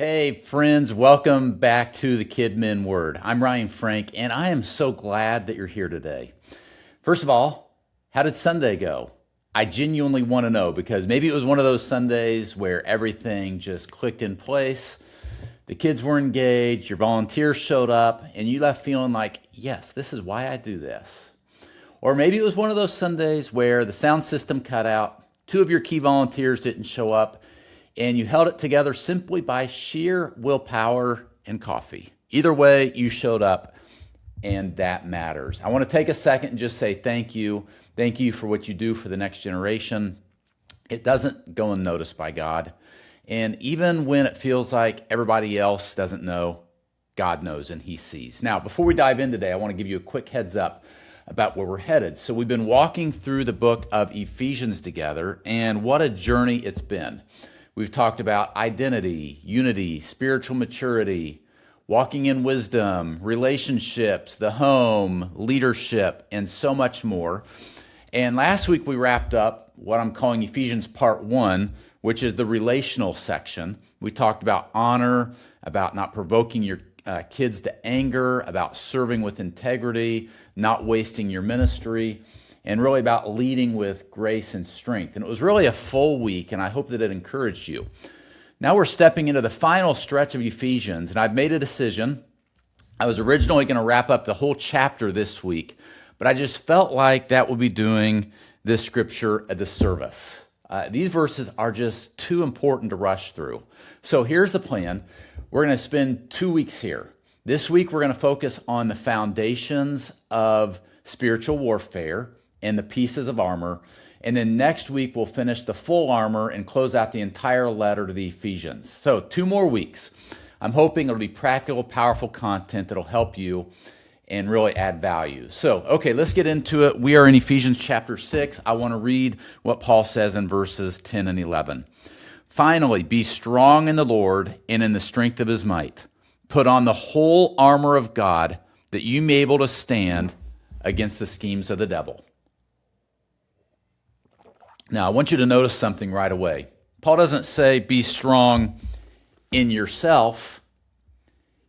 Hey friends, welcome back to the KidMin Word. I'm Ryan Frank, and I am so glad that you're here today. First of all, how did Sunday go? I genuinely want to know because maybe it was one of those Sundays where everything just clicked in place. The kids were engaged, your volunteers showed up, and you left feeling like, yes, this is why I do this. Or maybe it was one of those Sundays where the sound system cut out, two of your key volunteers didn't show up, and you held it together simply by sheer willpower and coffee. Either way, you showed up, and that matters. I want to take a second and just say thank you. Thank you for what you do for the next generation. It doesn't go unnoticed by God. And even when it feels like everybody else doesn't know, God knows and He sees. Now, before we dive in today, I want to give you a quick heads up about where we're headed. So we've been walking through the book of Ephesians together, and what a journey it's been. We've talked about identity, unity, spiritual maturity, walking in wisdom, relationships, the home, leadership, and so much more. And last week we wrapped up what I'm calling Ephesians Part 1, which is the relational section. We talked about honor, about not provoking your kids to anger, about serving with integrity, not wasting your ministry, and really about leading with grace and strength. And it was really a full week, and I hope that it encouraged you. Now we're stepping into the final stretch of Ephesians, and I've made a decision. I was originally going to wrap up the whole chapter this week, but I just felt like that would be doing this scripture a disservice. These verses are just too important to rush through. So here's the plan. We're going to spend 2 weeks here. This week we're going to focus on the foundations of spiritual warfare and the pieces of armor. And then next week, we'll finish the full armor and close out the entire letter to the Ephesians. So 2 more weeks. I'm hoping it'll be practical, powerful content that'll help you and really add value. So, okay, let's get into it. We are in Ephesians chapter 6. I want to read what Paul says in verses 10 and 11. Finally, be strong in the Lord and in the strength of His might. Put on the whole armor of God that you may be able to stand against the schemes of the devil. Now, I want you to notice something right away. Paul doesn't say be strong in yourself.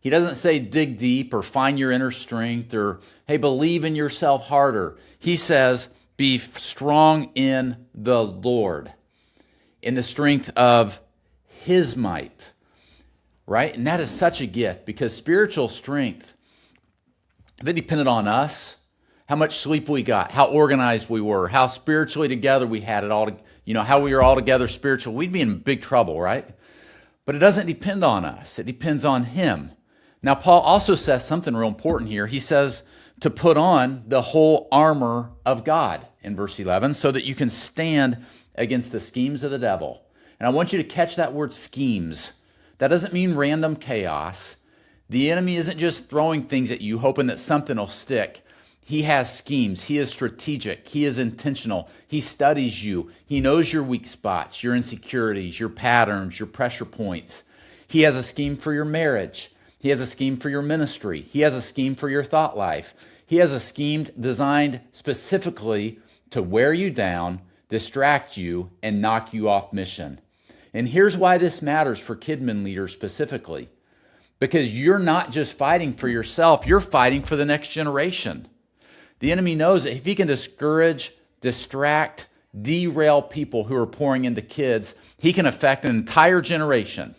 He doesn't say dig deep or find your inner strength or, hey, believe in yourself harder. He says be strong in the Lord, in the strength of His might, right? And that is such a gift because spiritual strength, if it depended on us, how much sleep we got, how organized we were, how spiritually together we had it all, how we were all together spiritual, we'd be in big trouble, right? But it doesn't depend on us. It depends on Him. Now, Paul also says something real important here. He says to put on the whole armor of God in verse 11 so that you can stand against the schemes of the devil. And I want you to catch that word schemes. That doesn't mean random chaos. The enemy isn't just throwing things at you hoping that something will stick. He has schemes. He is strategic. He is intentional. He studies you. He knows your weak spots, your insecurities, your patterns, your pressure points. He has a scheme for your marriage. He has a scheme for your ministry. He has a scheme for your thought life. He has a scheme designed specifically to wear you down, distract you, and knock you off mission. And here's why this matters for KidMin leaders specifically. Because you're not just fighting for yourself, you're fighting for the next generation. The enemy knows that if he can discourage, distract, derail people who are pouring into kids, he can affect an entire generation.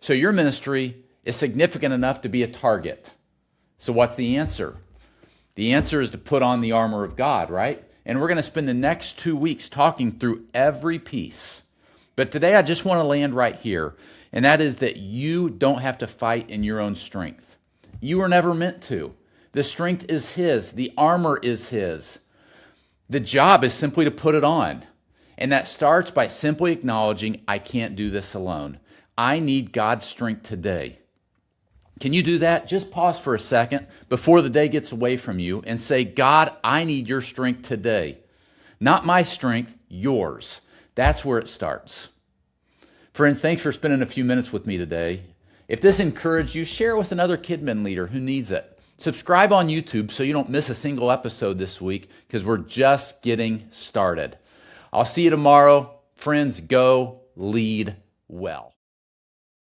So your ministry is significant enough to be a target. So what's the answer? The answer is to put on the armor of God, right? And we're going to spend the next 2 weeks talking through every piece. But today I just want to land right here, and that is that you don't have to fight in your own strength. You were never meant to. The strength is His. The armor is His. The job is simply to put it on. And that starts by simply acknowledging, I can't do this alone. I need God's strength today. Can you do that? Just pause for a second before the day gets away from you and say, God, I need your strength today. Not my strength, yours. That's where it starts. Friends, thanks for spending a few minutes with me today. If this encouraged you, share it with another KidMin leader who needs it. Subscribe on YouTube so you don't miss a single episode this week because we're just getting started. I'll see you tomorrow. Friends, go lead well.